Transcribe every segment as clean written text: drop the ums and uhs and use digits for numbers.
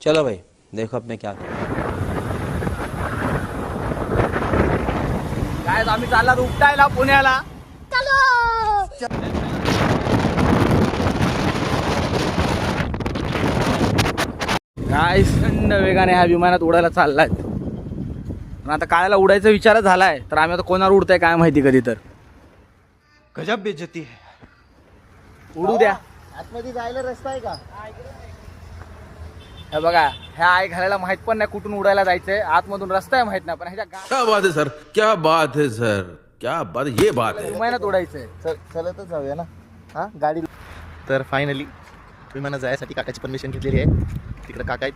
चलो भाई देखो अब मैं क्या करूं। काय आम्ही चालला उपटायला पुण्याला. काय थंड वेगाने ह्या विमानात उडायला चाललाय. पण आता कायला उडायचा विचार झालाय तर आम्ही आता कोणावर उडतंय काय माहिती कधी तर. गजब बेइज्जती है. उडू द्या. आतमध्ये जायला रस्ता आहे का? हे बघा ह्या आई घालायला माहित पण नाही कुठून उडायला जायचंय. आतमधून रस्ता आहे माहित नाही पण ह्याच्या क्या बात है सर, क्या बात है सर, क्या बात, ये बात है. विमानात उडायचंय. चलतच जाऊया ना. हा गाडी. तर फायनली विमानात जायसाठी काकाची परमिशन घेतलेली आहे. तिकडे काका आहेत.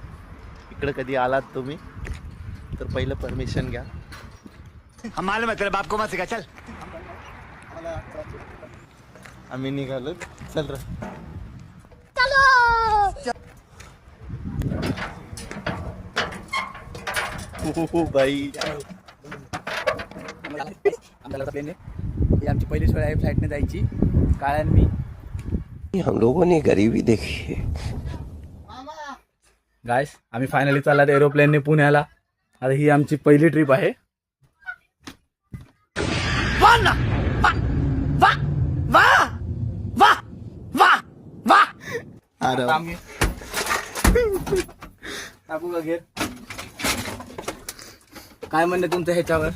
इकडे कधी आलात तुम्ही तर पहिलं परमिशन घ्या. हम मालूम है तेरे बाप को मत सिखा. चल. आम्ही निघालो. चल रे. हो बाई. आपल्याला प्लेन आहे. ही आमची पहिली सोय आहे फ्लाईटने जायची. काळ्यान मी हम लोगों ने गरीबी देखी है. गाइस आम्ही फायनली चाललात एरोप्लेनने पुण्याला. आता ही आमची पहिली ट्रिप आहे. अरे टाकू का घेर. काय म्हणणे तुमचं ह्याच्यावर.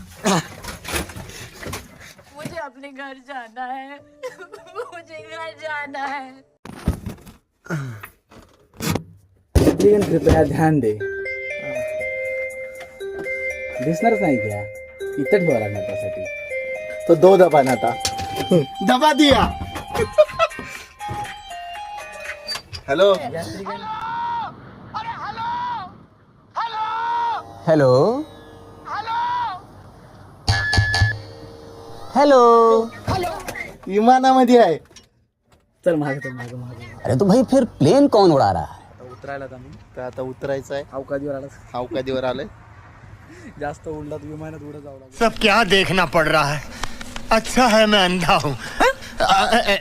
मुझे अपने घर जाना है. मुझे घर जाना है. कृपया ध्यान दे. दिसणारच नाही क्या इथं ठेवा लागणार त्यासाठी. तो दो दबा ना था. दबा दिया. Hello hello hello. विमानामध्ये आहे. चल मागे चल मागे मागे. अरे तो भाई फिर प्लेन कौन उड़ा रहा है? उतरायला आम्ही तर आता उतरायचं आहे. अवकादीवर आला. अवकादीवर आलंय. जास्त उडला तर विमानात उडत जावं लागलं. सब क्या देखना पड़ रहा है. अच्छा है मैं अंधा हूँ.